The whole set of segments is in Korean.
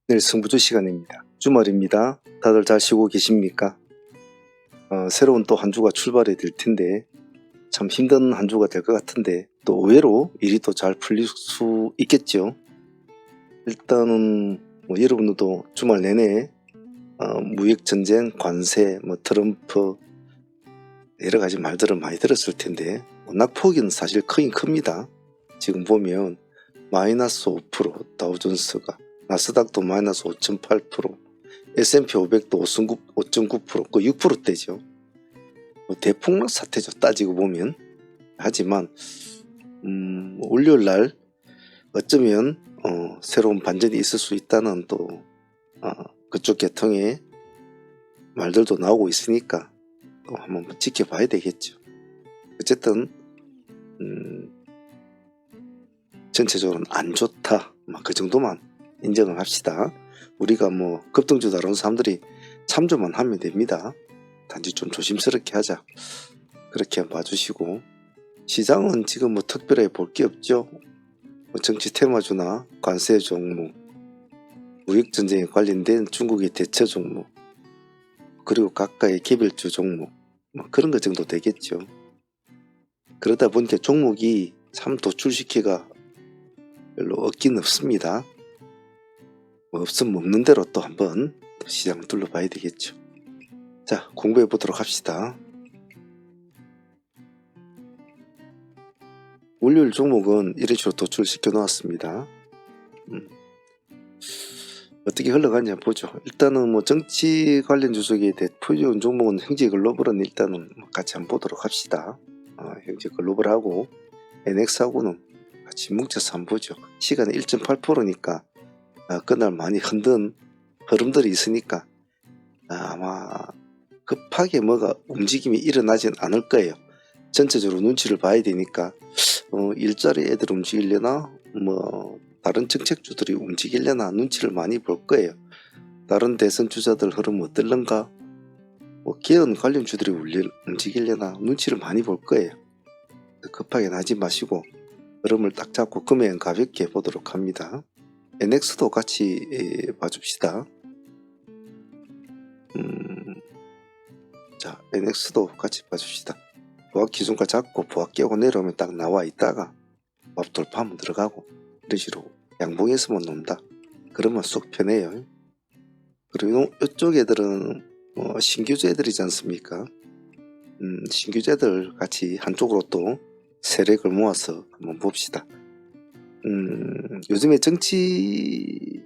내일 승부조 시간입니다. 주말입니다. 다들 잘 쉬고 계십니까? 새로운 또 한 주가 출발이 될 텐데 참 힘든 한 주가 될 것 같은데 또 의외로 일이 또 잘 풀릴 수 있겠죠. 일단은 여러분들도 주말 내내 무역전쟁, 관세, 트럼프 여러 가지 말들을 많이 들었을 텐데 낙폭은 사실 크긴 큽니다. 지금 보면 마이너스 5%, 다우존스가, 나스닥도 마이너스 5.8%, S&P 500도 5.9%, 그 6%대죠. 대폭락 사태죠, 따지고 보면. 하지만 월요일날 어쩌면 새로운 반전이 있을 수 있다는 또 그쪽 계통의 말들도 나오고 있으니까 또 한번 지켜봐야 되겠죠. 어쨌든 전체적으로는 안 좋다, 그 정도만 인정을 합시다. 우리가 급등주 다루는 사람들이 참조만 하면 됩니다. 단지 좀 조심스럽게 하자, 그렇게 봐주시고, 시장은 지금 특별하게 볼 게 없죠. 정치 테마주나 관세 종목, 무역전쟁에 관련된 중국의 대처 종목, 그리고 각각의 개별주 종목, 그런 것 정도 되겠죠. 그러다 보니까 종목이 참 도출시키가 별로 없긴 없습니다. 없으면 없는 대로 또 한번 시장을 둘러봐야 되겠죠. 자, 공부해 보도록 합시다. 월요일 종목은 이런 식으로 도출시켜 놓았습니다. 어떻게 흘러가냐 보죠. 일단은 정치 관련 주석의 대표적인 종목은 형제글로벌은 일단은 같이 한번 보도록 합시다. 형제글로벌하고 NX하고는 같이 뭉쳐서 한번 보죠. 시간이 1.8%니까 그날 많이 흔든 흐름들이 있으니까 아마 급하게 뭐가 움직임이 일어나진 않을 거예요. 전체적으로 눈치를 봐야 되니까 일자리 애들 움직이려나 다른 정책주들이 움직이려나 눈치를 많이 볼 거예요. 다른 대선 주자들 흐름 어떨런가, 개헌 관련주들이 움직이려나 눈치를 많이 볼 거예요. 급하게 나지 마시고 흐름을 딱 잡고 금액은 가볍게 보도록 합니다. NX도 같이 봐줍시다. 자, NX도 같이 봐줍시다. 보합 기준가 잡고 보합 깨고 내려오면 딱 나와 있다가 보합 돌파하면 들어가고, 이런 식으로 양봉에서만 논다. 그러면 쏙 편해요. 그리고 이쪽 애들은 신규주애들이지 않습니까? 신규주애들 같이 한쪽으로 또 세력을 모아서 한번 봅시다. 요즘에 정치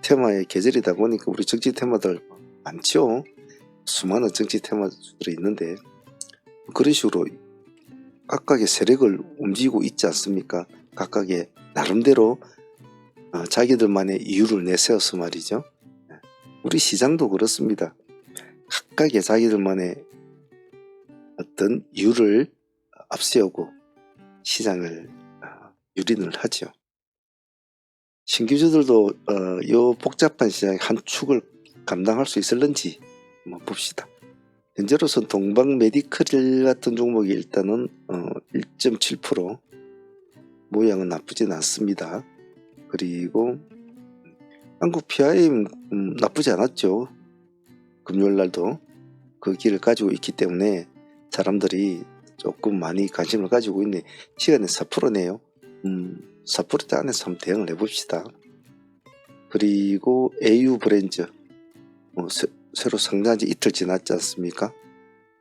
테마의 계절이다 보니까 우리 정치 테마들 많죠. 수많은 정치 테마들이 있는데 그런 식으로 각각의 세력을 움직이고 있지 않습니까? 각각의 나름대로 자기들만의 이유를 내세워서 말이죠. 우리 시장도 그렇습니다. 각각의 자기들만의 어떤 이유를 앞세우고 시장을 유린을 하죠. 신규주들도 이 복잡한 시장의 한 축을 감당할 수 있을는지 한번 봅시다. 현재로선 동방 메디컬 같은 종목이 일단은 1.7% 모양은 나쁘진 않습니다. 그리고 한국 PIM 나쁘지 않았죠. 금요일날도 그 길을 가지고 있기 때문에 사람들이 조금 많이 관심을 가지고 있네. 시간이 4%네요. 4%대 안에서 한번 대응을 해봅시다. 그리고 AU 브랜드 새로 상장한 지 이틀 지났지 않습니까?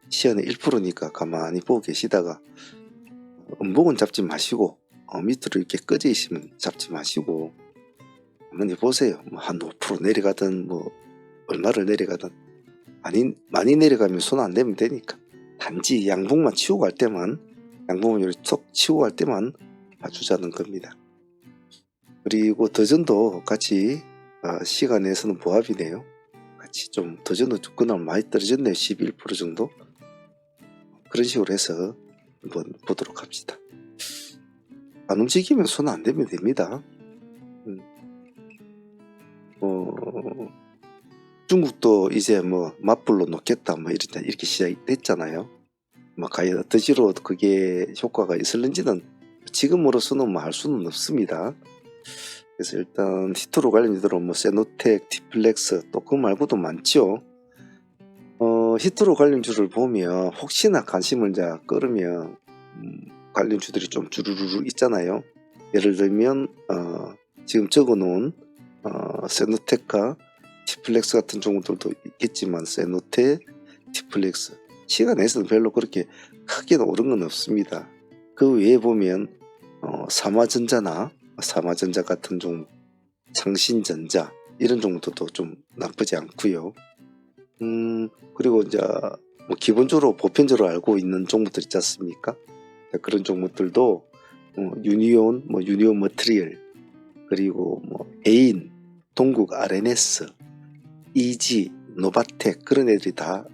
시간이 1%니까 가만히 보고 계시다가 음봉은 잡지 마시고 밑으로 이렇게 꺼져 있으면 잡지 마시고 한번 해보세요. 한 5% 내려가든 얼마를 내려가든 많이 내려가면 손 안 대면 되니까 단지 양봉만 치우고 갈 때만, 양봉을 이렇게 톡 치우고 갈 때만 봐주자는 겁니다. 그리고 더전도 같이 시간에서는 보합이네요. 같이 좀 더전도 그날 많이 떨어졌네요. 11% 정도. 그런 식으로 해서 한번 보도록 합시다. 안 움직이면 손 안 대면 됩니다. 중국도 이제 맞불로 놓겠다 이렇게 시작이 됐잖아요. 과연 어떤 식으로 그게 효과가 있을는지는 지금으로서는 알 수는 없습니다. 그래서 일단 히토로 관련주들은 뭐 세노텍, 디플렉스 또 그거 말고도 많죠. 히토로 관련주를 보면 혹시나 관심을 이제 끌으면 관련주들이 좀 주르르 있잖아요. 예를 들면 지금 적어놓은 세노텍과 디플렉스 같은 종목들도 있겠지만 세노텍, 디플렉스 시간에서는 별로 그렇게 크게 오른 건 없습니다. 그 외에 보면 삼화전자 같은 종목, 창신전자 이런 종목도 좀 나쁘지 않고요. 그리고 이제 뭐 기본적으로 보편적으로 알고 있는 종목들 있지 않습니까? 그런 종목들도 유니온, 유니온 머트리얼, 그리고 에인, 동국 RNS, EG, 노바텍 그런 애들이 다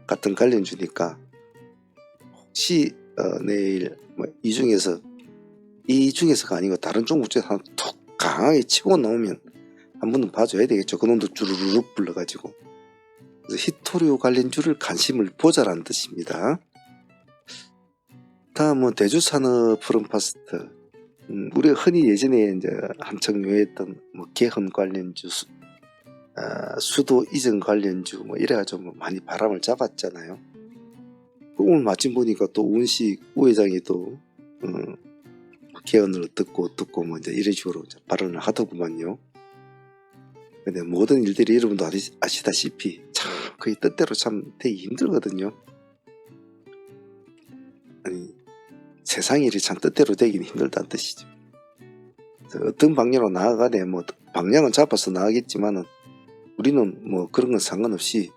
같은 관련주니까 혹시 내일 이 중에서가 아니고 다른 종목 중에서 하나 툭 강하게 치고 나오면 한 번은 봐줘야 되겠죠. 그놈도 주르륵 불러가지고. 그래서 히토류 관련주를 관심을 보자라는 뜻입니다. 다음은 대주산업 프롬파스트. 우리가 흔히 예전에 이제 한창 유행했던 개헌 관련주, 수도 이전 관련주 이래가지고 많이 바람을 잡았잖아요. 오늘 마침 보니까 또 우은식 우회장이 또 개헌을 어떻고 이제 이런 식으로 이제 발언을 하더구만요. 근데 모든 일들이 여러분도 아시다시피 참 거의 뜻대로 참 되기 힘들거든요. 아니 세상 일이 참 뜻대로 되긴 힘들다는 뜻이죠. 어떤 방향으로 나아가네 방향은 잡아서 나가겠지만은 우리는 그런 건 상관없이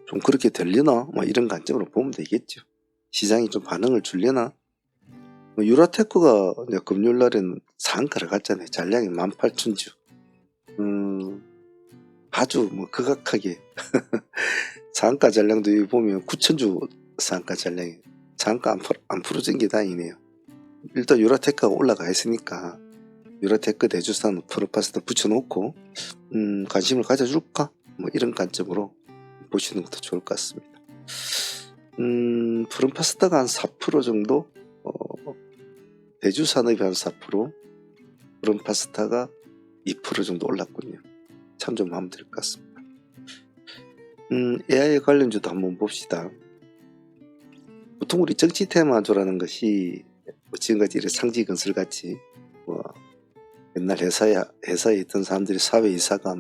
좀 그렇게 되려나 이런 관점으로 보면 되겠죠. 시장이 좀 반응을 주려나. 유라테크가 금요일날에는 상한가를 갔잖아요. 잔량이 18,000주. 아주 극악하게 상한가 잔량도 보면 9,000주 상한가 잔량이 상한가 안 풀어진 게 다행이네요. 일단 유라테크가 올라가 있으니까 유라테크 대주산 프로파스트 붙여놓고 관심을 가져줄까? 이런 관점으로 보시는 것도 좋을 것 같습니다. 프롬파스타가 한 4% 정도, 대주산업이 한 4%, 프롬파스타가 2% 정도 올랐군요. 참조하면 될 것 같습니다. AI 관련주도 한번 봅시다. 보통 우리 정치 테마주라는 것이 지금까지 이렇게 상지건설 같이 옛날 회사에 있던 사람들이 사회이사가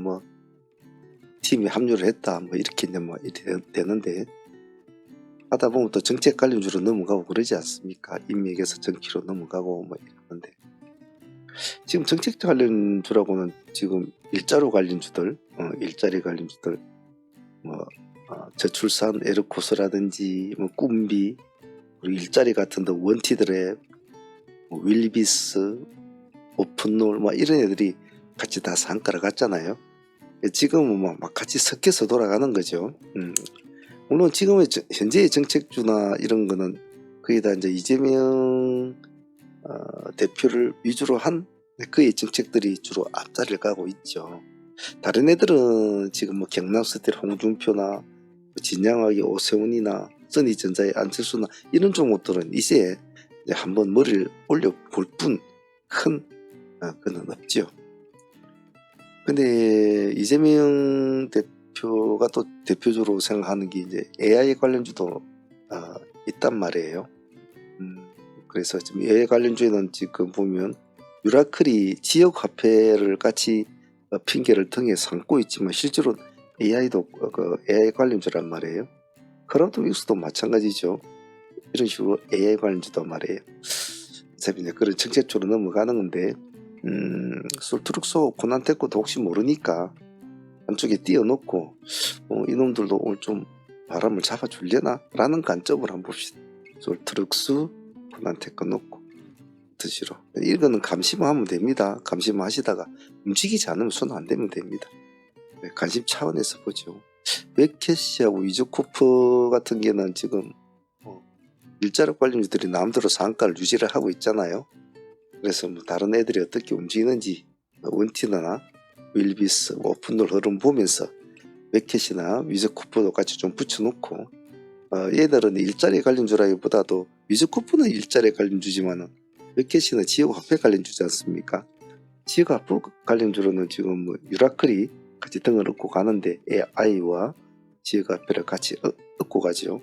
팀에 합류를 했다 이렇게 이렇게 되는데 하다 보면 또 정책 관련주로 넘어가고 그러지 않습니까? 인맥에서 정치로 넘어가고 이러는데 지금 정책 관련주라고는 지금 일자리 관련주들 저출산 에르코스라든지 꿈비 그리고 일자리 같은 데 원티드랩 윌비스 오픈롤 이런 애들이 같이 다 상가를 갔잖아요. 지금은 막 같이 섞여서 돌아가는 거죠. 물론 지금의 현재의 정책주나 이런 거는 거의 다 이제 이재명 대표를 위주로 한 그의 정책들이 주로 앞자리를 가고 있죠. 다른 애들은 지금 경남스틸 홍준표나 진양학의 오세훈이나 써니전자의 안철수나 이런 종목들은 이제 한번 머리를 올려볼 뿐 큰 그는 없죠. 근데 이재명 대표가 또 대표적으로 생각하는 게 이제 AI 관련주도 있단 말이에요. 그래서 지금 AI 관련주에는 지금 보면 유라클이 지역 화폐를 같이 핑계를 등에 삼고 있지만 실제로 AI도 AI 관련주란 말이에요. 크라우드 믹스도 마찬가지죠. 이런 식으로 AI 관련주도 말이에요. 어차피 이제 그런 정책적으로 넘어가는 건데 솔트룩소 고난테크도 혹시 모르니까 한쪽에 띄워놓고 이놈들도 오늘 좀 바람을 잡아주려나? 라는 관점으로 한번 봅시다. 솔트룩스 고난테크 놓고 드시러 이거는 감시만 하면 됩니다. 감시만 하시다가 움직이지 않으면 손 안 대면 됩니다. 관심 차원에서 보죠. 웹캐시하고 위즈코프 같은 게는 지금 일자리 관련주들이 남대로 상가를 유지를 하고 있잖아요. 그래서 다른 애들이 어떻게 움직이는지 원티너나 윌비스, 오픈롤 흐름 보면서 웹캐시나 위즈코프도 같이 좀 붙여놓고 얘들은 일자리 관련주라기보다도 위즈코프는 일자리 관련주지만은 웹캐시는 지역 화폐 관련주지 않습니까? 지갑부 관련주로는 지금 뭐 유라클이 같이 등을 얻고 가는데 AI와 지갑표를 같이 얻고 가죠.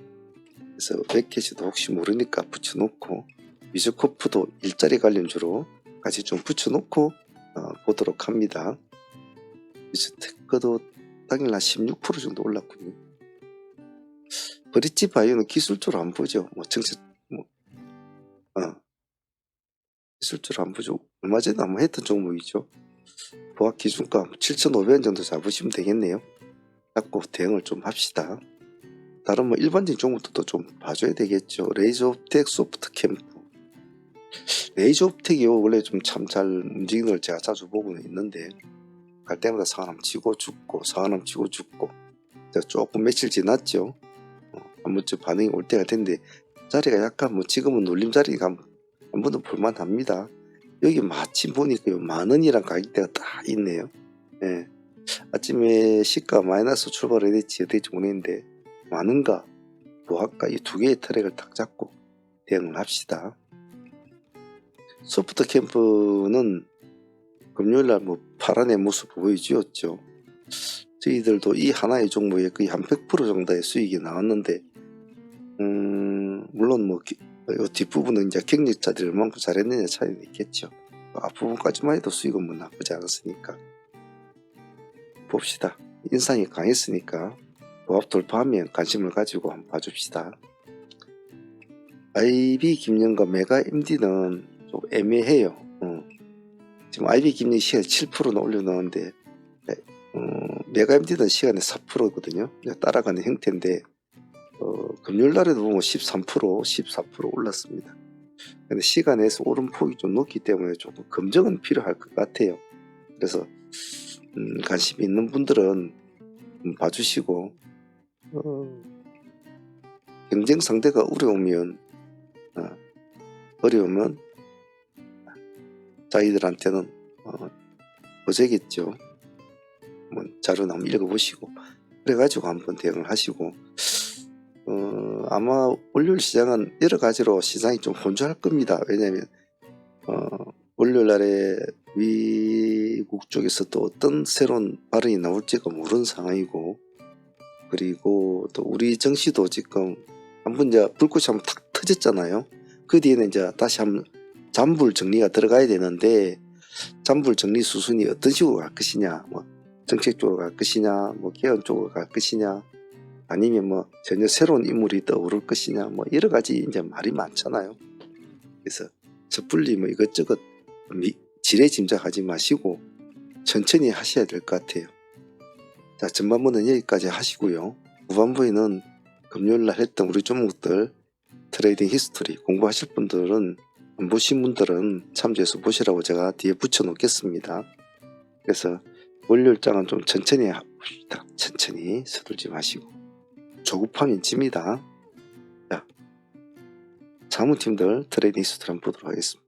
그래서 웹캐시도 혹시 모르니까 붙여놓고 위즈코프도 일자리 관련주로 같이 좀 붙여놓고 보도록 합니다. 위즈테크도 당일날 16% 정도 올랐군요. 브릿지 바이오는 기술적으로 안 보죠. 뭐 정책 기술적으로 안 보죠. 얼마 전에 한번 했던 종목이죠. 보합 기준가 7,500원 정도 잡으시면 되겠네요. 잡고 대응을 좀 합시다. 다른 뭐 일반적인 종목도 좀 봐줘야 되겠죠. 레이저옵텍, 소프트캠프. 레이저옵텍이 원래 좀 참 잘 움직이는 걸 제가 자주 보고는 있는데 갈 때마다 상한함 치고 죽고 상한함 치고 죽고 조금 며칠 지났죠. 한 번쯤 반응이 올 때가 됐는데 자리가 약간 뭐 지금은 눌림자리가 한 번도 볼만합니다. 여기 마침 보니까 10,000원이란 가격대가 딱 있네요. 예. 아침에 시가 마이너스 출발을 해야 될지 어떨지 모르겠는데 많은가 보합가 이 두 개의 트랙을 딱 잡고 대응을 합시다. 소프트 캠프는 금요일날 뭐 파란의 모습 보여주었죠. 저희들도 이 하나의 종목에 거의 한 100% 정도의 수익이 나왔는데 물론 뭐 뒷부분은 이제 경력자들이 얼만큼 잘했느냐 차이는 있겠죠. 앞부분까지만 해도 수익은 뭐 나쁘지 않았으니까 봅시다. 인상이 강했으니까 보합 돌파하면 관심을 가지고 한번 봐줍시다. IB 김영과 메가 MD는 좀 애매해요. 지금 IB 김영 시간에 7%는 올려놓았는데 메가 MD는 시간에 4%거든요. 따라가는 형태인데 금요일날에도 보면 13%, 14% 올랐습니다. 근데 시간에서 오름폭이 좀 높기 때문에 조금 검증은 필요할 것 같아요. 그래서 관심 있는 분들은 봐주시고 경쟁 상대가 어려우면 자기들한테는 어제겠죠. 뭐 자료나 한번 읽어보시고 그래가지고 한번 대응을 하시고 아마 월요일 시장은 여러 가지로 시장이 좀 혼조할 겁니다. 왜냐하면 월요일 날에 미국 쪽에서 또 어떤 새로운 발언이 나올지가 모르는 상황이고 그리고 또 우리 정시도 지금 한번 이제 불꽃이 한번 탁 터졌잖아요. 그 뒤에는 이제 다시 한번 잔불 정리가 들어가야 되는데 잔불 정리 수순이 어떤 식으로 갈 것이냐, 뭐 정책 쪽으로 갈 것이냐, 뭐 개헌 쪽으로 갈 것이냐, 아니면 뭐 전혀 새로운 인물이 떠오를 것이냐, 뭐 여러 가지 이제 말이 많잖아요. 그래서 섣불리 뭐 이것저것 지레짐작하지 마시고 천천히 하셔야 될 것 같아요. 자, 전반부는 여기까지 하시고요. 후반부에는 금요일날 했던 우리 종목들 트레이딩 히스토리 공부하실 분들은 안 보신 분들은 참조해서 보시라고 제가 뒤에 붙여 놓겠습니다. 그래서 월요일장은 좀 천천히 합시다. 천천히 서둘지 마시고 조급하면 집니다. 자, 사무팀들 트레이딩 히스토리 한번 보도록 하겠습니다.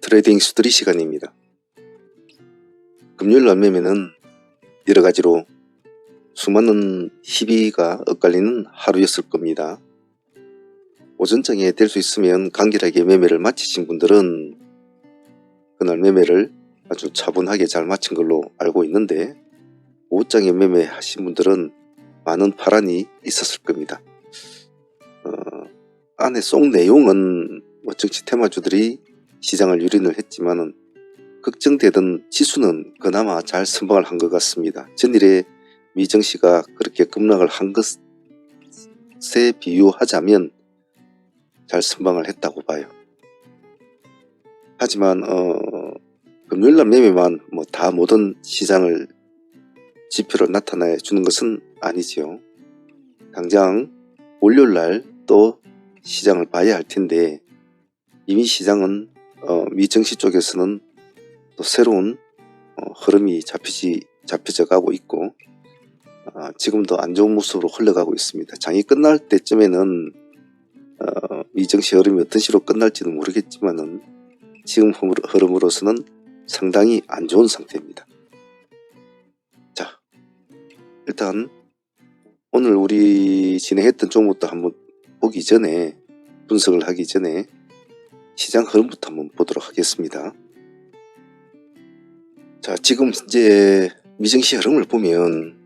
트레이딩 히스토리 시간입니다. 금요일 날 매매는 여러 가지로 수많은 희비가 엇갈리는 하루였을 겁니다. 오전장에 될 수 있으면 간결하게 매매를 마치신 분들은 그날 매매를 아주 차분하게 잘 마친 걸로 알고 있는데 오후장에 매매하신 분들은 많은 파란이 있었을 겁니다. 안에 속 내용은 뭐 정치 테마주들이 시장을 유린을 했지만은 걱정되던 지수는 그나마 잘 선방을 한 것 같습니다. 전일에 미정시가 그렇게 급락을 한 것에 비유하자면 잘 선방을 했다고 봐요. 하지만 금요일날 매매만 뭐 다 모든 시장을 지표로 나타내 주는 것은 아니지요. 당장 월요일날 또 시장을 봐야 할 텐데 이미 시장은 미정시 쪽에서는 또 새로운 흐름이 잡혀져 가고 있고 지금도 안 좋은 모습으로 흘러가고 있습니다. 장이 끝날 때쯤에는 미정시 흐름이 어떤 식으로 끝날지는 모르겠지만은 지금 흐름으로서는 상당히 안 좋은 상태입니다. 자, 일단 오늘 우리 진행했던 종목부터 한번 보기 전에, 분석을 하기 전에 시장 흐름부터 한번 보도록 하겠습니다. 자, 지금 이제 미증시 흐름을 보면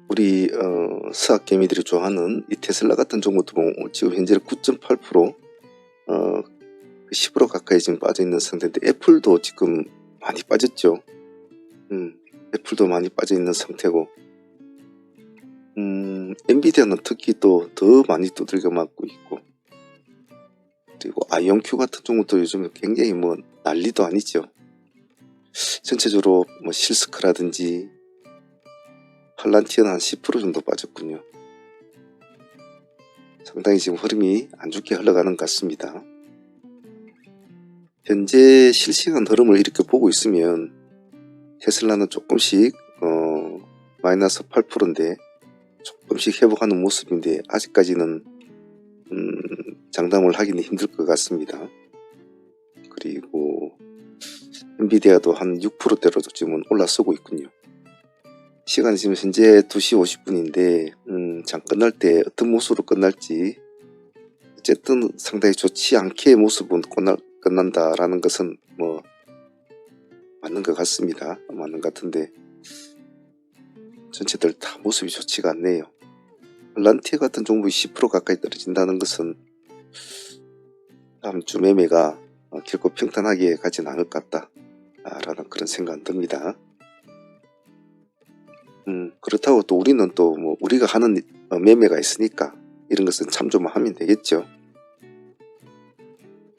우리 스학개미들이 좋아하는 이 테슬라 같은 종목도 보면 지금 현재 9.8% 10% 가까이 지금 빠져 있는 상태인데, 애플도 지금 많이 빠졌죠. 애플도 많이 빠져 있는 상태고, 엔비디아는 특히 또 더 많이 두들겨 맞고 있고, 그리고 아이온큐 같은 종목도 요즘 굉장히 뭐 난리도 아니죠. 전체적으로 뭐 실스크라든지 팔란티어는 한 10% 정도 빠졌군요. 상당히 지금 흐름이 안 좋게 흘러가는 것 같습니다. 현재 실시간 흐름을 이렇게 보고 있으면 테슬라는 조금씩 마이너스 8%인데 조금씩 회복하는 모습인데, 아직까지는 장담을 하기는 힘들 것 같습니다. 그리고 엔비디아도 한 6%대로 지금 올라서고 있군요. 시간이 지금 현재 2시 50분인데 장 끝날 때 어떤 모습으로 끝날지, 어쨌든 상당히 좋지 않게 모습은 끝난다라는 것은 뭐 맞는 것 같습니다. 맞는 것 같은데 전체들 다 모습이 좋지가 않네요. 란티어 같은 종목이 10% 가까이 떨어진다는 것은 다음 주 매매가 결코 평탄하게 가진 않을 것 같다라는 그런 생각이 듭니다. 그렇다고 또 우리는 또 뭐 우리가 하는 매매가 있으니까 이런 것은 참조만 하면 되겠죠.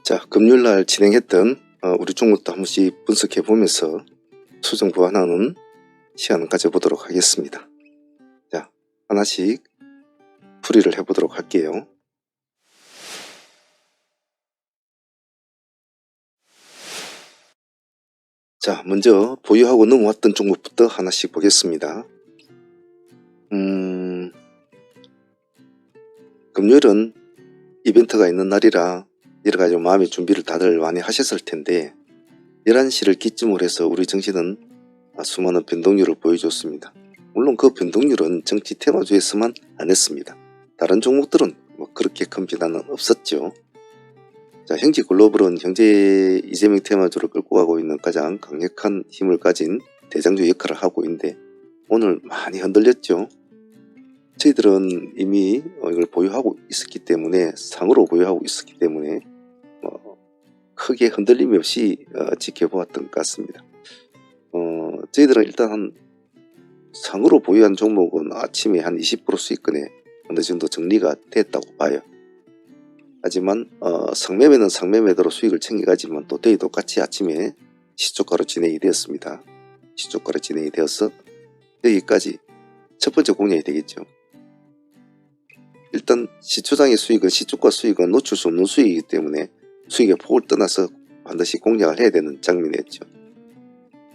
자, 금요일날 진행했던 우리 종목도 한 번씩 분석해 보면서 수정 보완하는 시간을 가져보도록 하겠습니다. 자, 하나씩 풀이를 해보도록 할게요. 자, 먼저 보유하고 넘어왔던 종목부터 하나씩 보겠습니다. 금요일은 이벤트가 있는 날이라 여러가지 마음의 준비를 다들 많이 하셨을 텐데, 11시를 기점으로 해서 우리 증시는 수많은 변동률을 보여줬습니다. 물론 그 변동률은 정치 테마주에서만 안 했습니다. 다른 종목들은 뭐 그렇게 큰 변화는 없었죠. 자, 형제글로벌은 현재 이재명 테마주를 끌고 가고 있는 가장 강력한 힘을 가진 대장주 역할을 하고 있는데, 오늘 많이 흔들렸죠. 저희들은 이미 이걸 보유하고 있었기 때문에, 상으로 보유하고 있었기 때문에 크게 흔들림이 없이 지켜보았던 것 같습니다. 저희들은 일단 상으로 보유한 종목은 아침에 한 20% 수익권에 어느 정도 정리가 됐다고 봐요. 하지만 상매매는 상매매대로 수익을 챙겨가지만 또 저희 똑같이 아침에 시초가로 진행이 되었습니다. 시초가로 진행이 되어서 여기까지 첫 번째 공략이 되겠죠. 일단 시초장의 수익은, 시초가 수익은 놓칠 수 없는 수익이기 때문에 수익의 폭을 떠나서 반드시 공략을 해야 되는 장면이었죠.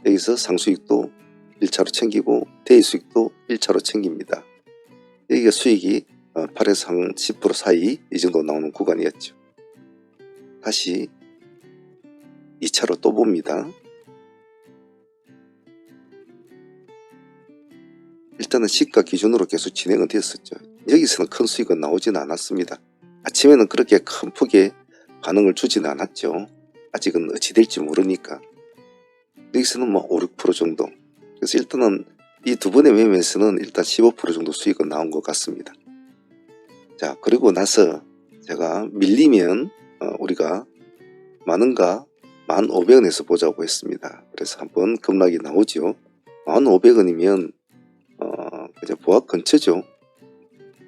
여기서 상수익도 1차로 챙기고 대의 수익도 1차로 챙깁니다. 여기가 수익이 8에서 한 10% 사이 이 정도 나오는 구간이었죠. 다시 2차로 또 봅니다. 일단은 시가 기준으로 계속 진행은 되었었죠. 여기서는 큰 수익은 나오지는 않았습니다. 아침에는 그렇게 큰 폭의 반응을 주지는 않았죠. 아직은 어찌 될지 모르니까. 여기서는 뭐 5, 6% 정도. 그래서 일단은 이 두 번의 매매에서는 일단 15% 정도 수익은 나온 것 같습니다. 자, 그리고 나서 제가 밀리면 우리가 많은가 1,500원에서 보자고 했습니다. 그래서 한번 급락이 나오죠. 1,500원이면 그냥 보합 근처죠.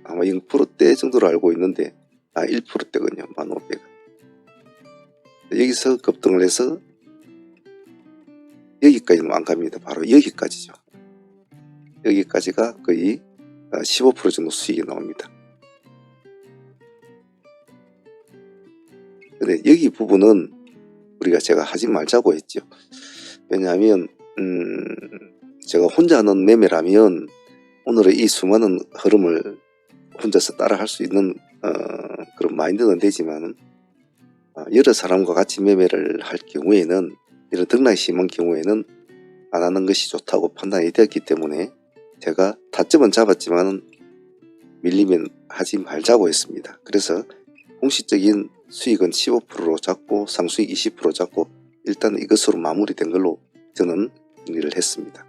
아마 0%대 정도로 알고 있는데 1%대군요. 1,500원. 여기서 급등을 해서 여기까지는 안 갑니다. 바로 여기까지죠. 여기까지가 거의 15% 정도 수익이 나옵니다. 근데 여기 부분은 우리가 제가 하지 말자고 했죠. 왜냐하면 제가 혼자 하는 매매라면 오늘의 이 수많은 흐름을 혼자서 따라 할 수 있는 그런 마인드는 되지만, 여러 사람과 같이 매매를 할 경우에는, 이런 등락이 심한 경우에는 안 하는 것이 좋다고 판단이 되었기 때문에 제가 타점은 잡았지만 밀리면 하지 말자고 했습니다. 그래서 공식적인 수익은 15%로 잡고 상수익 20% 잡고 일단 이것으로 마무리된 걸로 저는 정리를 했습니다.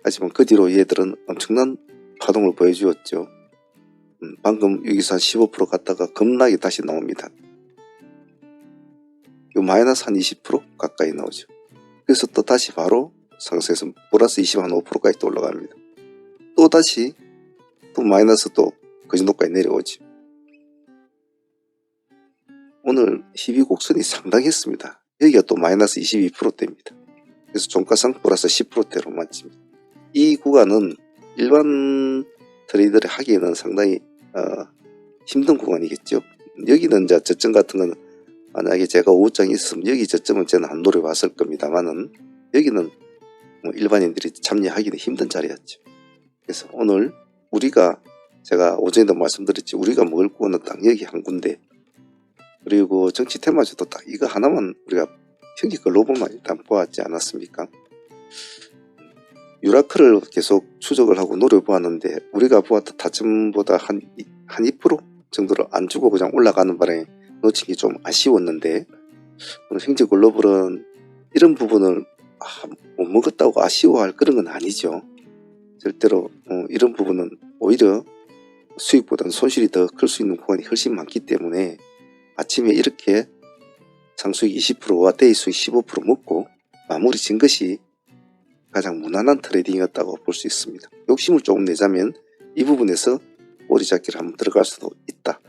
하지만 그 뒤로 얘들은 엄청난 파동을 보여주었죠. 방금 여기서 한 15% 갔다가 급락이 다시 나옵니다. 요 마이너스 한 20% 가까이 나오죠. 그래서 또 다시 바로 상승해서 플러스 25%까지 또 올라갑니다. 또 다시 또 마이너스 또 그 정도까지 내려오죠. 오늘 희비곡선이 상당했습니다. 여기가 또 마이너스 22%대입니다. 그래서 종가상 플러스 10%대로 맞습니다. 이 구간은 일반 트레이더를 하기에는 상당히 힘든 구간이겠죠. 여기는 이제 저점 같은 건 만약에 제가 5장이 있으면 여기 저점은 저는 안 노려봤을 겁니다만은 여기는 뭐 일반인들이 참여하기는 힘든 자리였죠. 그래서 오늘 우리가 제가 오전에도 말씀드렸지 우리가 먹을 구간은 딱 여기 한 군데 그리고 정치 테마주도 딱 이거 하나만 우리가 형기 글로벌만 일단 보았지 않았습니까? 유라크를 계속 추적을 하고 노려보았는데 우리가 보았던 타점보다 한 2% 정도를 안 주고 그냥 올라가는 바람에 놓친 게 좀 아쉬웠는데 오늘 형제 글로벌은 이런 부분을 못 먹었다고 아쉬워할 그런 건 아니죠. 절대로 이런 부분은 오히려 수익보다는 손실이 더 클 수 있는 구간이 훨씬 많기 때문에 아침에 이렇게 상수익 20%와 데이 수익 15% 먹고 마무리 진 것이 가장 무난한 트레이딩이었다고 볼 수 있습니다. 욕심을 조금 내자면 이 부분에서 오리잡기를 한번 들어갈 수도 있다.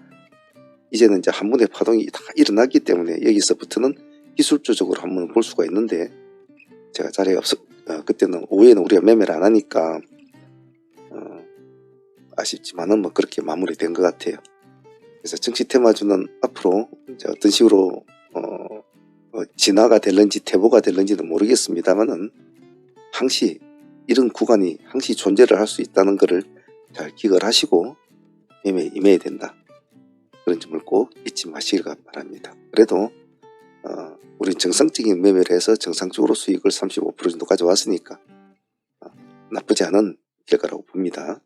이제는 이제 한 번의 파동이 다 일어났기 때문에 여기서부터는 기술적으로 한번 볼 수가 있는데 제가 자리가 그때는 오후에는 우리가 매매를 안 하니까 아쉽지만은 뭐 그렇게 마무리된 것 같아요. 그래서 정치 테마주는 앞으로 이제 어떤 식으로 진화가 될는지 퇴보가 될는지는 모르겠습니다만은 항시 이런 구간이 항시 존재를 할 수 있다는 것을 잘 기억을 하시고 매매에 임해야 된다. 그런 점을 꼭 잊지 마시길 바랍니다. 그래도 우린 정상적인 매매를 해서 정상적으로 수익을 35% 정도 가져왔으니까 나쁘지 않은 결과라고 봅니다.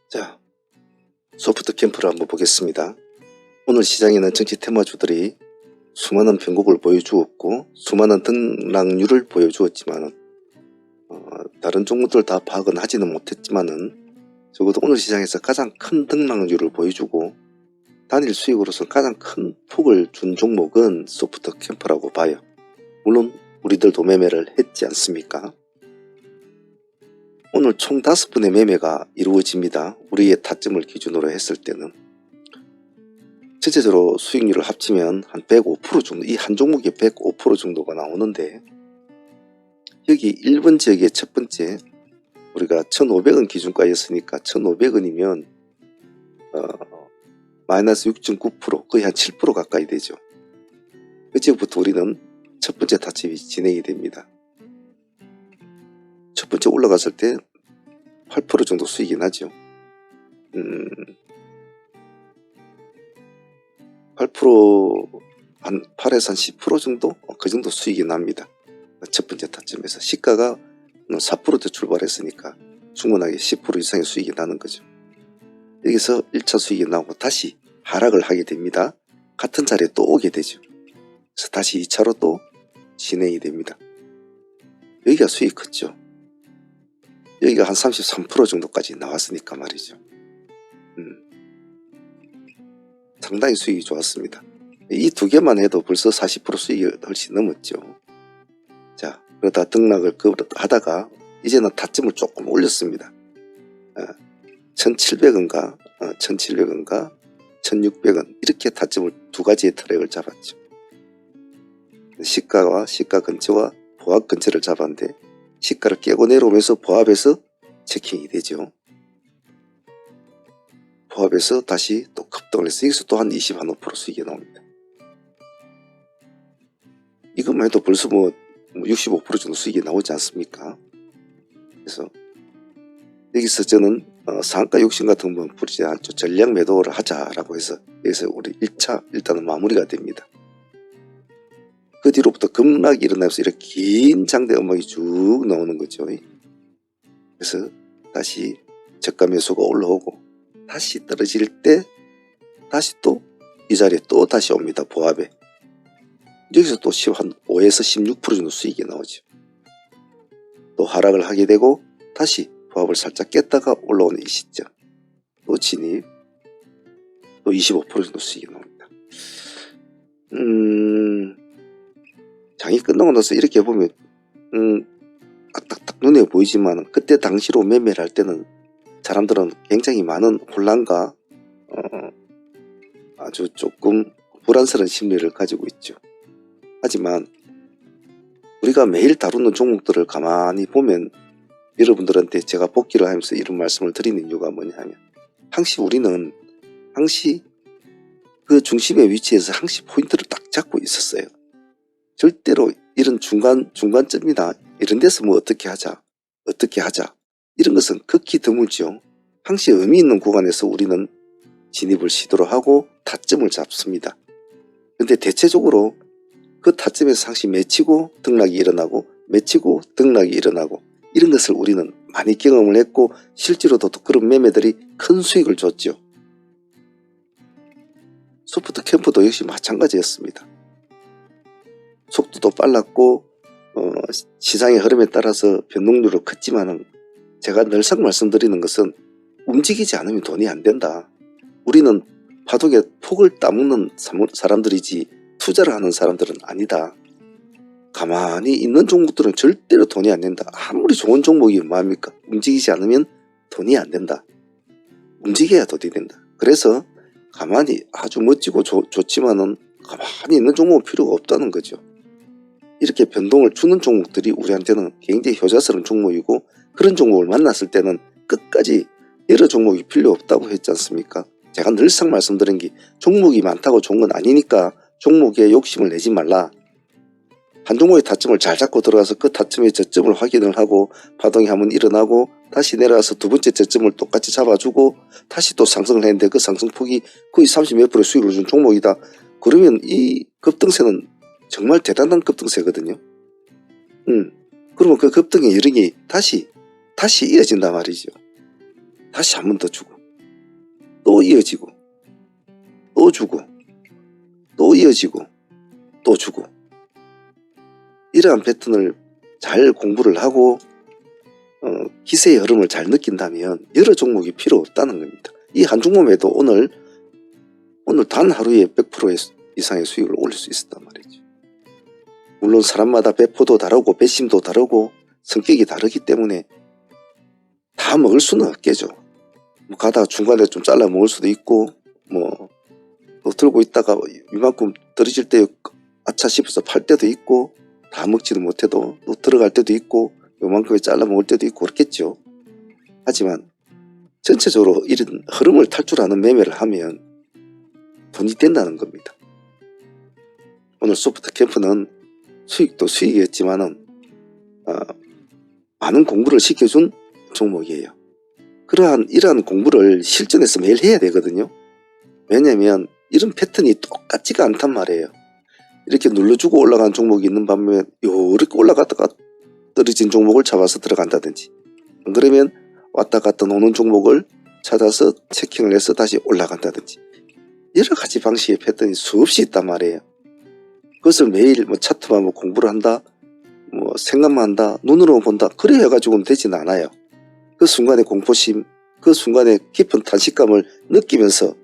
자, 소프트 캠프를 한번 보겠습니다. 오늘 시장에는 정치 테마주들이 수많은 변곡을 보여주었고 수많은 등락률을 보여주었지만 다른 종목들 다 파악은 하지는 못했지만은 적어도 오늘 시장에서 가장 큰 등락률을 보여주고 단일 수익으로서 가장 큰 폭을 준 종목은 소프트 캠프라고 봐요. 물론 우리들도 매매를 했지 않습니까? 오늘 총 5번의 매매가 이루어집니다. 우리의 타점을 기준으로 했을 때는 전체적으로 수익률을 합치면 한 105% 정도, 이 한 종목이 105% 정도가 나오는데 여기 1번 지역의 첫 번째 우리가 1,500원 기준가였으니까 1,500원이면 마이너스 6.9% 거의 한 7% 가까이 되죠. 그 지역부터 우리는 첫 번째 타점이 진행이 됩니다. 첫 번째 올라갔을 때 8% 정도 수익이 나죠. 8% 한 8에서 한 10% 정도? 그 정도 수익이 납니다. 첫 번째 타점에서 시가가 4%대 출발했으니까 충분하게 10% 이상의 수익이 나는 거죠. 여기서 1차 수익이 나오고 다시 하락을 하게 됩니다. 같은 자리에 또 오게 되죠. 그래서 다시 2차로 또 진행이 됩니다. 여기가 수익이 컸죠. 여기가 한 33% 정도까지 나왔으니까 말이죠. 상당히 수익이 좋았습니다. 이 두 개만 해도 벌써 40% 수익이 훨씬 넘었죠. 자, 그러다 등락을 하다가 이제는 타점을 조금 올렸습니다. 1700원가 1700원가 1600원 이렇게 타점을 두 가지의 트랙을 잡았죠. 시가와 시가 근처와 보합 근처를 잡았는데 시가를 깨고 내려오면서 보합에서 체킹이 되죠. 보합에서 다시 또 급등을 해서 여기서 또 한 25% 수익이 나옵니다. 이것만 해도 벌써 뭐 65% 정도 수익이 나오지 않습니까? 그래서 여기서 저는 상가 욕심 같은 건 부리지 않죠. 전략 매도를 하자라고 해서 여기서 우리 1차 일단은 마무리가 됩니다. 그 뒤로부터 급락이 일어나면서 이렇게 긴 장대 음악이 쭉 나오는 거죠. 그래서 다시 저가 매수가 올라오고 다시 떨어질 때 다시 또 이 자리에 또 다시 옵니다. 보합에. 여기서 또 한 5에서 16% 정도 수익이 나오죠. 또 하락을 하게 되고 다시 보합을 살짝 깼다가 올라오는 이 시점 또 진입 또 25% 정도 수익이 나옵니다. 장이 끝나고 나서 이렇게 보면 딱딱 눈에 보이지만 그때 당시로 매매를 할 때는 사람들은 굉장히 많은 혼란과 아주 조금 불안스러운 심리를 가지고 있죠. 하지만 우리가 매일 다루는 종목들을 가만히 보면 여러분들한테 제가 복귀를 하면서 이런 말씀을 드리는 이유가 뭐냐면 항시 우리는 항시 그 중심의 위치에서 항시 포인트를 딱 잡고 있었어요. 절대로 이런 중간점이나 이런 데서 뭐 어떻게 하자 이런 것은 극히 드물죠. 항시 의미 있는 구간에서 우리는 진입을 시도를 하고 타점을 잡습니다. 근데 대체적으로 그 타점에서 항시 맺히고 등락이 일어나고 맺히고 등락이 일어나고 이런 것을 우리는 많이 경험을 했고 실제로도 그런 매매들이 큰 수익을 줬죠. 소프트 캠프도 역시 마찬가지였습니다. 속도도 빨랐고 시장의 흐름에 따라서 변동률은 컸지만은 제가 늘상 말씀드리는 것은 움직이지 않으면 돈이 안 된다. 우리는 파동에 폭을 따먹는 사람들이지 투자를 하는 사람들은 아니다. 가만히 있는 종목들은 절대로 돈이 안 된다. 아무리 좋은 종목이 뭐합니까? 움직이지 않으면 돈이 안 된다. 움직여야 돈이 된다. 그래서 가만히 아주 멋지고 좋지만은 가만히 있는 종목은 필요가 없다는 거죠. 이렇게 변동을 주는 종목들이 우리한테는 굉장히 효자스러운 종목이고 그런 종목을 만났을 때는 끝까지 여러 종목이 필요 없다고 했지 않습니까? 제가 늘상 말씀드린 게 종목이 많다고 좋은 건 아니니까 종목에 욕심을 내지 말라. 한 종목의 타점을 잘 잡고 들어가서 그 타점의 저점을 확인을 하고 파동이 한번 일어나고 다시 내려와서 두 번째 저점을 똑같이 잡아주고 다시 또 상승을 했는데 그 상승폭이 거의 30몇 % 수익을 준 종목이다. 그러면 이 급등세는 정말 대단한 급등세거든요. 그러면 그 급등의 여력이 다시 이어진단 말이죠. 다시 한 번 더 주고 또 이어지고 또 주고 또 이어지고 또 주고 이러한 패턴을 잘 공부를 하고 기세의 흐름을 잘 느낀다면 여러 종목이 필요 없다는 겁니다. 이 한 종목에도 오늘 단 하루에 100% 이상의 수익을 올릴 수 있었단 말이죠. 물론 사람마다 배포도 다르고 배심도 다르고 성격이 다르기 때문에 다 먹을 수는 없겠죠. 뭐 가다가 중간에 좀 잘라 먹을 수도 있고 뭐 또 들고 있다가 이만큼 떨어질 때 아차 싶어서 팔 때도 있고 다 먹지는 못해도 또 들어갈 때도 있고 요만큼에 잘라 먹을 때도 있고 그렇겠죠. 하지만 전체적으로 이런 흐름을 탈출하는 매매를 하면 돈이 된다는 겁니다. 오늘 소프트 캠프는 수익도 수익이었지만은 많은 공부를 시켜준 종목이에요. 이러한 공부를 실전에서 매일 해야 되거든요. 왜냐면 이런 패턴이 똑같지가 않단 말이에요. 이렇게 눌러주고 올라간 종목이 있는 반면에 이렇게 올라갔다가 떨어진 종목을 잡아서 들어간다든지 안 그러면 왔다 갔다 노는 종목을 찾아서 체킹을 해서 다시 올라간다든지 여러 가지 방식의 패턴이 수없이 있단 말이에요. 그것을 매일 뭐 차트만 뭐 공부를 한다, 뭐 생각만 한다, 눈으로 본다 그래 해가지고는 되지는 않아요. 그 순간의 공포심, 그 순간의 깊은 탄식감을 느끼면서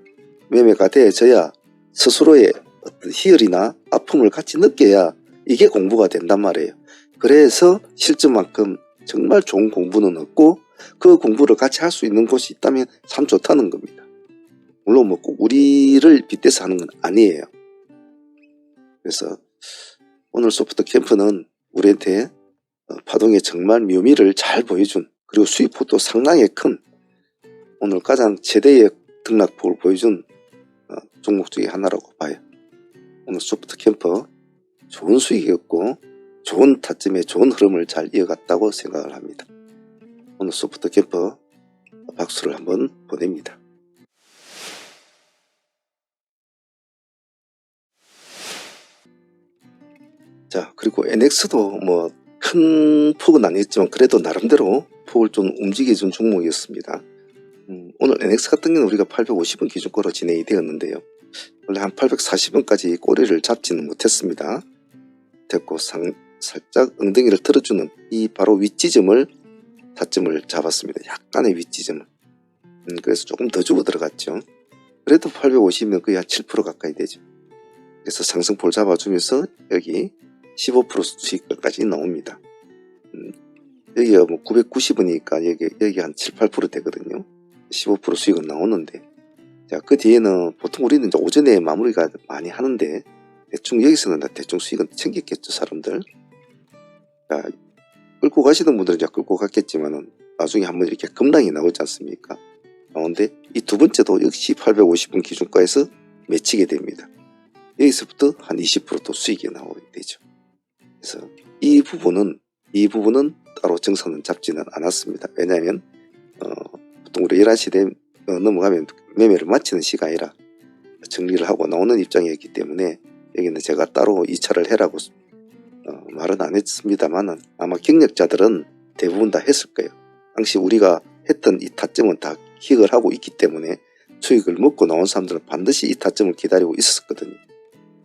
매매가 되어져야 스스로의 어떤 희열이나 아픔을 같이 느껴야 이게 공부가 된단 말이에요. 그래서 실전만큼 정말 좋은 공부는 없고 그 공부를 같이 할 수 있는 곳이 있다면 참 좋다는 겁니다. 물론 뭐 꼭 우리를 빗대서 하는 건 아니에요. 그래서 오늘 소프트 캠프는 우리한테 파동의 정말 묘미를 잘 보여준 그리고 수익폭도 상당히 큰 오늘 가장 최대의 등락폭을 보여준 종목 중에 하나라고 봐요. 오늘 소프트 캠프 좋은 수익이었고 좋은 타점에 좋은 흐름을 잘 이어갔다고 생각을 합니다. 오늘 소프트 캠프 박수를 한번 보냅니다. 자, 그리고 NX도 뭐 큰 폭은 아니었지만 그래도 나름대로 폭을 좀 움직여준 종목이었습니다. 오늘 NX 같은 경우는 우리가 850원 기준가로 진행이 되었는데요. 원래 한 840원까지 꼬리를 잡지는 못했습니다. 됐고 살짝 엉덩이를 틀어주는 이 바로 윗지점을 타점을 잡았습니다. 약간의 윗지점을. 그래서 조금 더 주고 들어갔죠. 그래도 850은 거의 한 7% 가까이 되죠. 그래서 상승폭을 잡아주면서 여기 15% 수익까지 나옵니다. 여기가 뭐 990원이니까 여기 한 7, 8% 되거든요. 15% 수익은 나오는데, 자, 그 뒤에는 보통 우리는 이제 오전에 마무리가 많이 하는데 대충 여기서는 대충 수익은 챙겼겠죠, 사람들. 자, 끌고 가시는 분들은 이제 끌고 갔겠지만은 나중에 한번 이렇게 급락이 나오지 않습니까? 나오는데 이 두 번째도 역시 850원 기준가에서 맺히게 됩니다. 여기서부터 한 20% 수익이 나오게 되죠. 그래서 이 부분은 따로 정선은 잡지는 않았습니다. 왜냐하면 보통 우리 11시 넘어가면 매매를 마치는 시간이라 정리를 하고 나오는 입장이었기 때문에 여기는 제가 따로 2차를 해라고 말은 안 했습니다만은 아마 경력자들은 대부분 다 했을 거예요. 당시 우리가 했던 이 타점은 다 기억을 하고 있기 때문에 수익을 먹고 나온 사람들은 반드시 이 타점을 기다리고 있었거든요.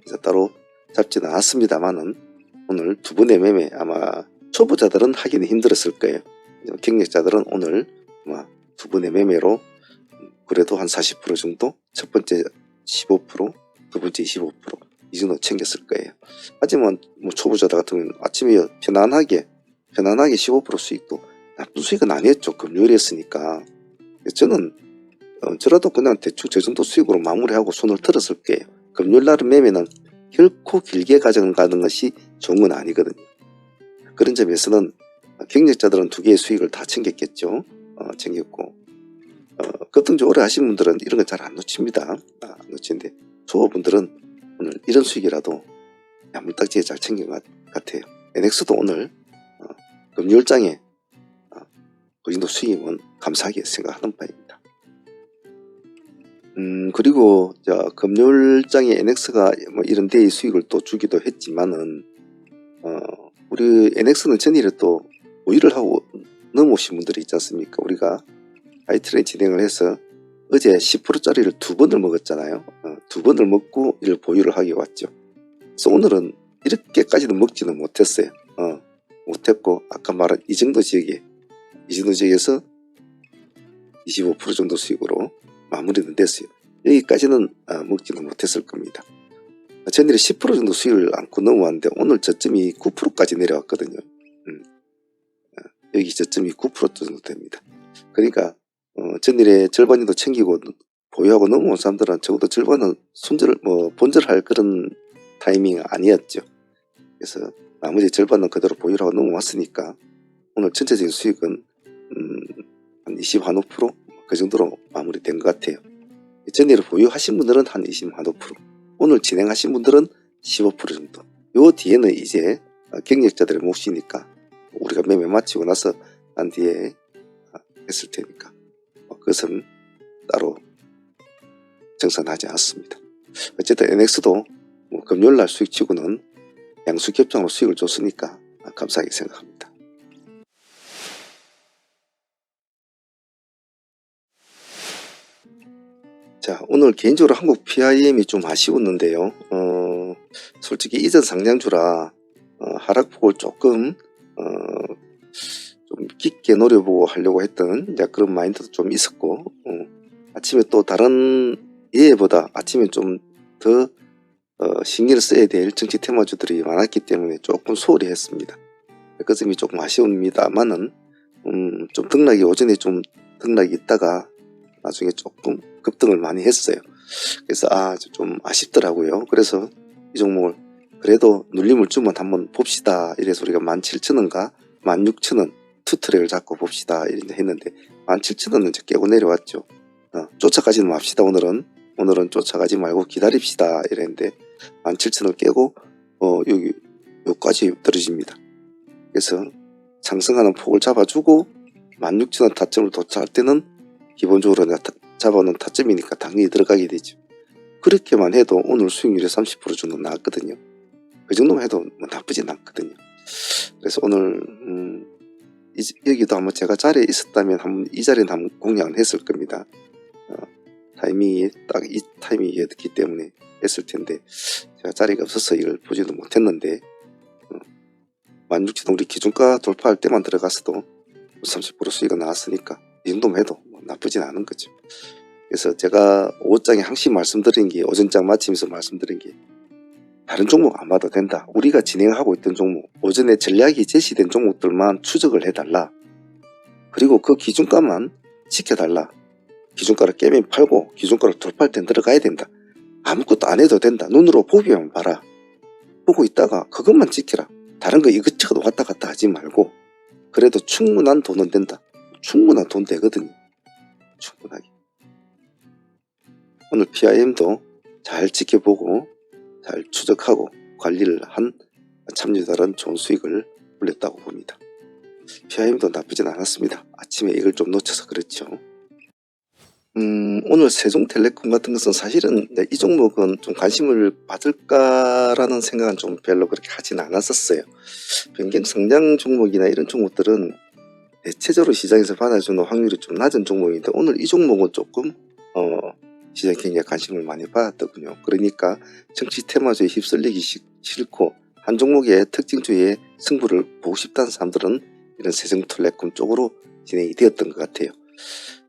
그래서 따로 잡지는 않았습니다만은 오늘 두 번의 매매 아마 초보자들은 하기는 힘들었을 거예요. 경력자들은 오늘 아마 두 번의 매매로 그래도 한 40% 정도, 첫 번째 15%, 두 번째 25%, 이 정도 챙겼을 거예요. 하지만 뭐 초보자들 같은 경우는 아침에 편안하게 15% 수익도 나쁜 수익은 아니었죠. 금요일이었으니까. 저는 저라도 그냥 대충 저 정도 수익으로 마무리하고 손을 들었을 거예요. 금요일 날 매매는 결코 길게 가져가는 것이 좋은 건 아니거든요. 그런 점에서는 경력자들은 두 개의 수익을 다 챙겼겠죠. 챙겼고 급등주 오래 하신 분들은 이런 거 잘 안 놓칩니다. 안 놓치는데 초보분들은 오늘 이런 수익이라도 야물딱지게 잘 챙긴 것 같아요. NX도 오늘 금요일장에 그 정도 수익은 감사하게 생각하는 바입니다. 그리고 금요일장에 NX가 뭐 이런 데의 수익을 또 주기도 했지만은 우리 NX는 전일에 또 보유를 하고 넘어오신 분들이 있지 않습니까? 우리가 하이트레인 진행을 해서 어제 10%짜리를 두 번을 먹었잖아요. 두 번을 먹고 이를 보유를 하게 왔죠. 그래서 오늘은 이렇게까지는 먹지는 못했어요. 못했고 아까 말한 이 정도 지역에서 25% 정도 수익으로 마무리는 됐어요. 여기까지는 먹지는 못했을 겁니다. 전일에 10% 정도 수익을 안고 넘어왔는데 오늘 저점이 9%까지 내려왔거든요. 여기 저점이 9% 정도 됩니다. 그러니까 전일에 절반 정도 챙기고 보유하고 넘어온 사람들은 적어도 절반은 본절할 그런 타이밍이 아니었죠. 그래서 나머지 절반은 그대로 보유를 하고 넘어왔으니까 오늘 전체적인 수익은 한 20%? 그 정도로 마무리된 것 같아요. 전일에 보유하신 분들은 한 20%, 오늘 진행하신 분들은 15% 정도. 요 뒤에는 이제 경력자들의 몫이니까 우리가 매매 마치고 나서 난 뒤에 했을 테니까 그것은 따로 정산하지 않습니다. 어쨌든 NX도 뭐 금요일날 수익 치고는 양수 겹장으로 수익을 줬으니까 감사하게 생각합니다. 자, 오늘 개인적으로 한국 PIM이 좀 아쉬웠는데요. 솔직히 이전 상장주라 하락폭을 조금 좀 깊게 노려보고 하려고 했던 그런 마인드도 좀 있었고 아침에 또 다른 예보다 아침에 좀 더 신경을 써야 될 정치 테마주들이 많았기 때문에 조금 소홀히 했습니다. 그 점이 조금 아쉬웁니다만은 좀 등락이 오전에 좀 등락이 있다가 나중에 조금 급등을 많이 했어요. 그래서 좀 아쉽더라고요. 그래서 이 종목을 그래도 눌림을 주면 한번 봅시다. 이래서 우리가 17,000원과 16,000원 투트랙을 잡고 봅시다. 이렇게 했는데 17,000원은 이제 깨고 내려왔죠. 쫓아가지는 맙시다. 오늘은 쫓아가지 말고 기다립시다. 이랬는데 17,000원 깨고 여기까지 떨어집니다. 그래서 상승하는 폭을 잡아주고 16,000원 타점을 도착할 때는 기본적으로 잡아놓은 타점이니까 당연히 들어가게 되죠. 그렇게만 해도 오늘 수익률이 30% 정도 나왔거든요. 그 정도만 해도 뭐 나쁘진 않거든요. 그래서 오늘 여기도 한번 제가 자리에 있었다면 한번 이 자리는 한번 공략을 했을 겁니다. 타이밍이 딱 이 타이밍이었기 때문에 했을 텐데 제가 자리가 없어서 이걸 보지도 못했는데 16,000원 우리 기준가 돌파할 때만 들어갔어도 30% 수익이 나왔으니까 이 정도만 해도 뭐 나쁘진 않은 거죠. 그래서 제가 오후장에 항상 말씀드린 게, 오전장 마치면서 말씀드린 게, 다른 종목 안 봐도 된다. 우리가 진행하고 있던 종목, 오전에 전략이 제시된 종목들만 추적을 해달라. 그리고 그 기준가만 지켜달라. 기준가를 깨면 팔고 기준가를 돌파할 땐 들어가야 된다. 아무것도 안 해도 된다. 눈으로 보기만 봐라. 보고 있다가 그것만 지켜라. 다른 거 이것저것 왔다 갔다 하지 말고. 그래도 충분한 돈은 된다. 충분한 돈 되거든요. 충분하게. 오늘 PIM도 잘 지켜보고 잘 추적하고 관리를 한 참여자들은 좋은 수익을 올렸다고 봅니다. PIM도 나쁘진 않았습니다. 아침에 이걸 좀 놓쳐서 그렇죠. 오늘 세종텔레콤 같은 것은 사실은 이 종목은 좀 관심을 받을까라는 생각은 좀 별로 그렇게 하진 않았었어요. 변경 성장 종목이나 이런 종목들은 대체적으로 시장에서 받아주는 확률이 좀 낮은 종목인데, 오늘 이 종목은 조금 시장에 굉장히 관심을 많이 받았더군요. 그러니까 정치 테마주에 휩쓸리기 싫고 한 종목의 특징주의 승부를 보고 싶다는 사람들은 이런 세종텔레콤 쪽으로 진행이 되었던 것 같아요.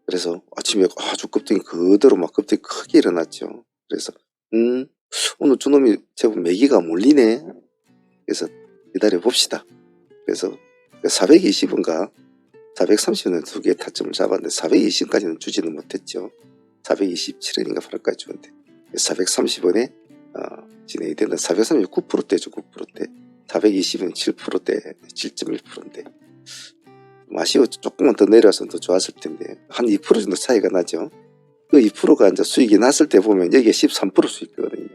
그래서 아침에 아주 급등이 그대로 막 급등이 크게 일어났죠. 그래서 오늘 저놈이 제법 매기가 몰리네. 그래서 기다려 봅시다. 그래서 420원과 430원에 두 개의 타점을 잡았는데 420까지는 주지는 못했죠. 427원인가 8원까지 주는데 430원에 진행이 되는 430이 9%대죠. 9%대. 420은 7%대, 7.1%인데 아쉬워. 조금만 더 내려서 더 좋았을 텐데 한 2% 정도 차이가 나죠. 그 2%가 이제 수익이 났을 때 보면 여기에 13% 수익이거든요.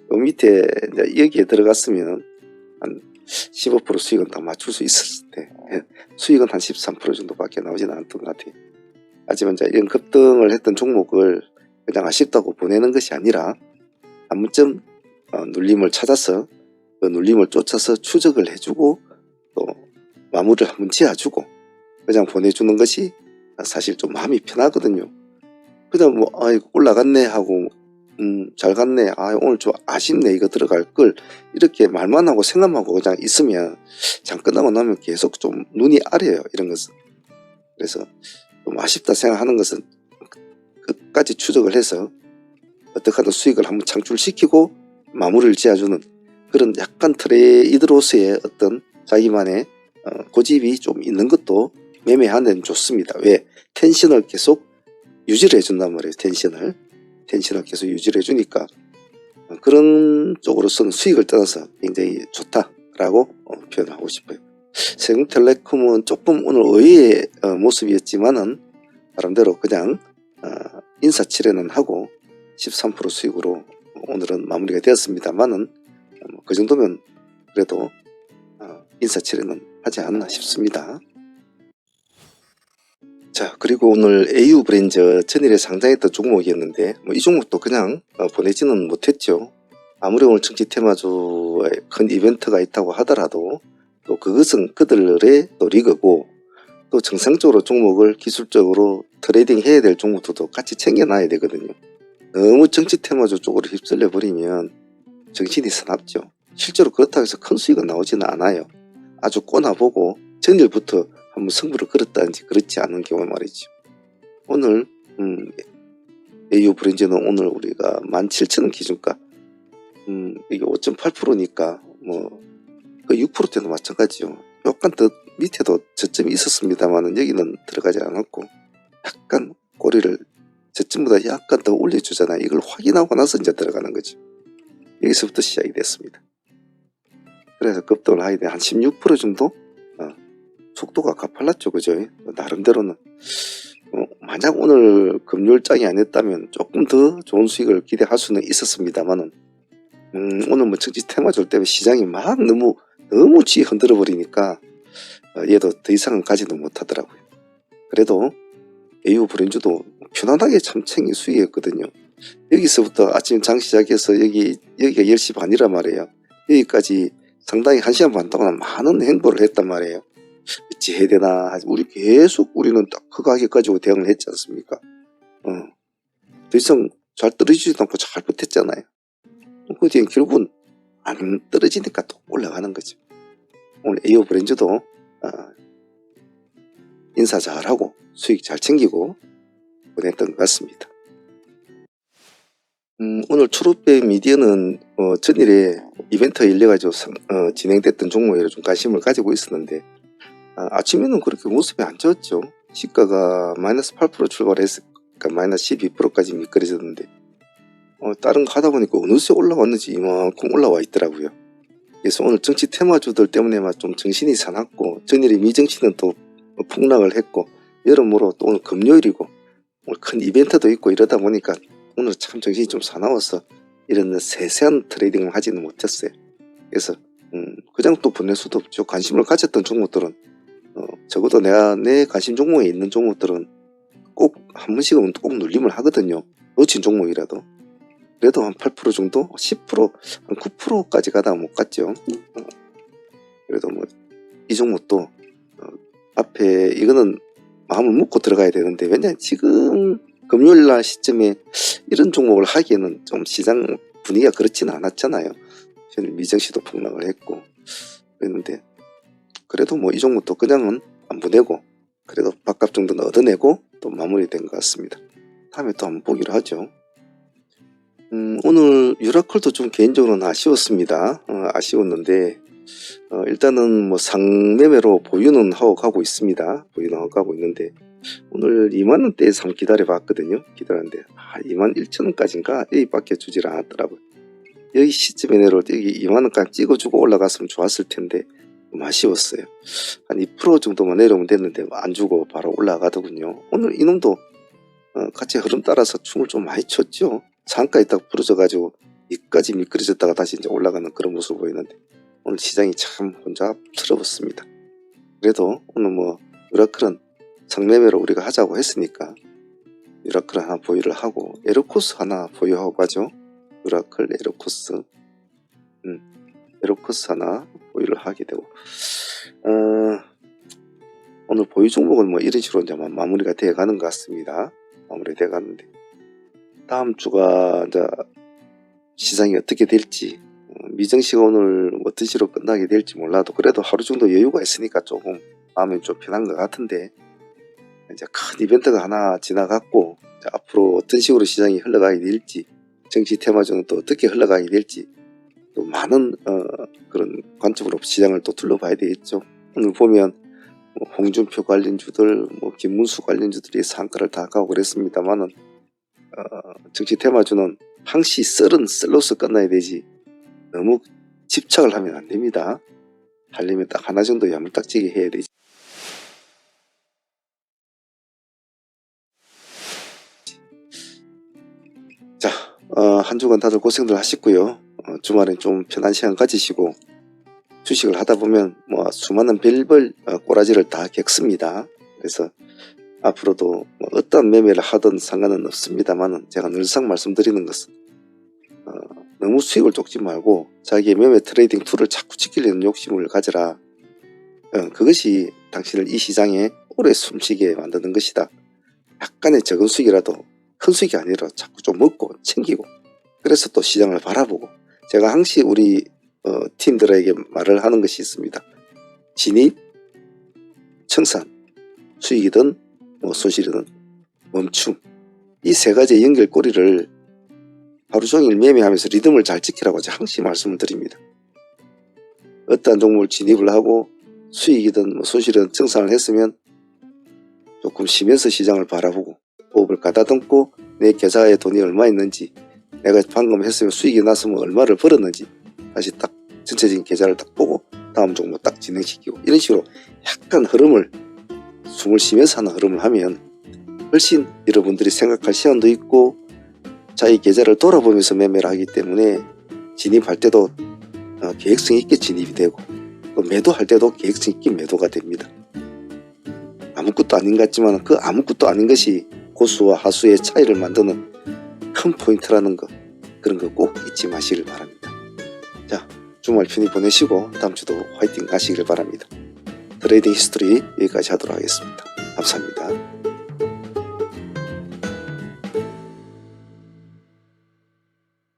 그 밑에 이제 여기에 들어갔으면 한 15% 수익은 더 맞출 수 있었을 때 수익은 한 13% 정도밖에 나오진 않았던 것 같아요. 하지만 이제 이런 급등을 했던 종목을 그냥 아쉽다고 보내는 것이 아니라 한 번쯤 눌림을 찾아서 그 눌림을 쫓아서 추적을 해주고 또 마무리를 한번 지어주고 그냥 보내주는 것이 사실 좀 마음이 편하거든요. 그냥 뭐 이거 올라갔네 하고 잘 갔네, 오늘 좀 아쉽네, 이거 들어갈 걸, 이렇게 말만 하고 생각만 하고 그냥 있으면 장 끝나고 나면 계속 좀 눈이 아려요, 이런 것은. 그래서 좀 아쉽다 생각하는 것은 끝까지 추적을 해서 어떻게 하든 수익을 한번 창출시키고 마무리를 지어주는 그런 약간 트레이드로서의 어떤 자기만의 고집이 좀 있는 것도 매매하는 데는 좋습니다. 왜? 텐션을 계속 유지를 해준단 말이에요. 텐션을 계속 유지를 해주니까 그런 쪽으로서는 수익을 떠나서 굉장히 좋다라고 표현하고 싶어요. 세종텔레콤은 조금 오늘 의외의 모습이었지만은 나름대로 그냥 인사치레는 하고 13% 수익으로 오늘은 마무리가 되었습니다만은 그 정도면 그래도 인사치레는 하지 않나 싶습니다. 자, 그리고 오늘 AU브랜저 전일에 상장했던 종목이었는데 이 종목도 그냥 보내지는 못했죠. 아무리 오늘 정치 테마주에 큰 이벤트가 있다고 하더라도 또 그것은 그들의 또 리그고, 또 정상적으로 종목을 기술적으로 트레이딩 해야 될 종목들도 같이 챙겨놔야 되거든요. 너무 정치 테마주 쪽으로 휩쓸려 버리면 정신이 사납죠. 실제로 그렇다고 해서 큰 수익은 나오지는 않아요. 아주 꼬나보고 전일부터 한번 승부를 걸었다든지 그렇지 않은 경우 말이죠. 오늘 AU브랜저는 오늘 우리가 17,000원 기준가, 이게 5.8%니까 그 6%대도 마찬가지죠. 약간 더 밑에도 저점이 있었습니다만은 여기는 들어가지 않았고 약간 꼬리를 저점보다 약간 더 올려주잖아요. 이걸 확인하고 나서 이제 들어가는 거죠. 여기서부터 시작이 됐습니다. 그래서 급등을 하게 돼 한 16% 정도 속도가 가팔랐죠. 그죠? 나름대로는 만약 오늘 금요일장이 아니었다면 조금 더 좋은 수익을 기대할 수는 있었습니다만은 오늘 뭐 정치 테마주 때문에 시장이 막 너무 쥐 흔들어 버리니까 얘도 더 이상은 가지도 못하더라고요. 그래도 AU브랜저도 편안하게 참 챙긴 수익이었거든요. 여기서부터 아침 장 시작해서 여기가 10시 반이란 말이에요. 여기까지 상당히 1시간 반 동안 많은 행보를 했단 말이에요. 어찌 해야 되나. 우리는 딱 그 가격 가지고 대응을 했지 않습니까? 더 이상 잘 떨어지지도 않고 잘 버텼잖아요. 그 뒤엔 결국은 안 떨어지니까 또 올라가는 거죠. 오늘 에이오 브랜드도 인사 잘하고 수익 잘 챙기고 보냈던 것 같습니다. 오늘 초록배 미디어는 전일에 이벤트가 열려가지고 진행됐던 종목에 좀 관심을 가지고 있었는데 아침에는 그렇게 모습이 안 좋았죠. 시가가 마이너스 8% 출발했으니까 마이너스 12%까지 미끄러졌는데 다른 거 하다 보니까 어느새 올라왔는지 이만큼 올라와 있더라고요. 그래서 오늘 정치 테마주들 때문에만 좀 정신이 사납고 전일에 미정신은 또 폭락을 했고 여러모로 또 오늘 금요일이고 오늘 큰 이벤트도 있고 이러다 보니까 오늘 참 정신이 좀 사나워서 이런 세세한 트레이딩을 하지는 못했어요. 그래서 그냥 또 보낼 수도 없죠. 관심을 가졌던 종목들은 적어도 내 관심 종목에 있는 종목들은 꼭 한 번씩은 꼭 눌림을 하거든요. 놓친 종목이라도. 그래도 한 8% 정도? 10%? 한 9%까지 가다 못 갔죠. 그래도 뭐 이 종목도 앞에 이거는 마음을 먹고 들어가야 되는데 왜냐면 지금 금요일날 시점에 이런 종목을 하기에는 좀 시장 분위기가 그렇지는 않았잖아요. 미정시도 폭락을 했고 그랬는데 그래도 뭐 이 종목도 그냥은 안 보내고 그래도 밥값 정도는 얻어내고 또 마무리된 것 같습니다. 다음에 또 한번 보기로 하죠. 오늘 유라콜도 좀 개인적으로는 아쉬웠습니다. 아쉬웠는데 일단은 뭐 상매매로 보유는 하고 가고 있습니다. 보유는 하고 가고 있는데 오늘 2만원대에서 한번 기다려봤거든요. 기다렸는데 21,000원까지인가 여기밖에 주질 않았더라고요. 여기 시점에 내로 여기 2만원까지 찍어주고 올라갔으면 좋았을 텐데 좀 아쉬웠어요. 한 2% 정도만 내려오면 됐는데 안 주고 바로 올라가더군요. 오늘 이놈도 같이 흐름 따라서 춤을 좀 많이 췄죠. 상가에 딱 부러져가지고 이까지 미끄러졌다가 다시 이제 올라가는 그런 모습을 보이는데 오늘 시장이 참 혼자 틀어붙습니다. 그래도 오늘 뭐 유라클은 상매매로 우리가 하자고 했으니까 유라클 하나 보유를 하고 에로코스 하나 보유하고 가죠. 유라클 에로코스 에로코스 하나 보유를 하게 되고 오늘 보유 종목은 뭐 이런 식으로 이제 마무리가 되어 가는 것 같습니다. 마무리되어 가는데 다음 주가 이제 시장이 어떻게 될지 미정시가 오늘 어떤 식으로 끝나게 될지 몰라도 그래도 하루 정도 여유가 있으니까 조금 마음이 좀 편한 것 같은데 이제 큰 이벤트가 하나 지나갔고 앞으로 어떤 식으로 시장이 흘러가게 될지 정치 테마주는 또 어떻게 흘러가게 될지 또 많은 그런 관점으로 시장을 또 둘러봐야 되겠죠. 오늘 보면 뭐 홍준표 관련주들 뭐 김문수 관련주들이 상가를 다 가고 그랬습니다만은 정치 테마주는 항시 썰은 썰로서 끝나야 되지 너무 집착을 하면 안 됩니다. 하려면 딱 하나 정도 야물딱지게 해야 되지. 자, 한 주간 다들 고생들 하셨고요. 주말엔 좀 편한 시간 가지시고 주식을 하다 보면 뭐 수많은 별별 꼬라지를 다 겪습니다. 그래서 앞으로도 뭐 어떤 매매를 하든 상관은 없습니다만 제가 늘상 말씀드리는 것은 너무 수익을 쫓지 말고 자기의 매매 트레이딩 툴을 자꾸 지키려는 욕심을 가져라. 그것이 당신을 이 시장에 오래 숨쉬게 만드는 것이다. 약간의 적은 수익이라도 큰 수익이 아니라 자꾸 좀 먹고 챙기고 그래서 또 시장을 바라보고 제가 항상 우리 팀들에게 말을 하는 것이 있습니다. 진입, 청산, 수익이든 뭐 손실이든 멈춤 이 세 가지의 연결고리를 하루 종일 매매하면서 리듬을 잘 지키라고 제가 항상 말씀을 드립니다. 어떠한 종목을 진입을 하고 수익이든 뭐 손실이든 청산을 했으면 조금 쉬면서 시장을 바라보고 호흡을 가다듬고 내 계좌에 돈이 얼마 있는지 내가 방금 했으면 수익이 났으면 얼마를 벌었는지 다시 딱 전체적인 계좌를 딱 보고 다음 종목 딱 진행시키고 이런 식으로 약간 흐름을 숨을 쉬면서 하는 흐름을 하면 훨씬 여러분들이 생각할 시간도 있고 자기 계좌를 돌아보면서 매매를 하기 때문에 진입할 때도 계획성 있게 진입이 되고 또 매도할 때도 계획성 있게 매도가 됩니다. 아무것도 아닌 것 같지만 그 아무것도 아닌 것이 고수와 하수의 차이를 만드는 큰 포인트라는 거 그런 거 꼭 잊지 마시길 바랍니다. 자, 주말 편히 보내시고 다음 주도 화이팅 하시길 바랍니다. 트레이딩 히스토리 여기까지 하도록 하겠습니다. 감사합니다.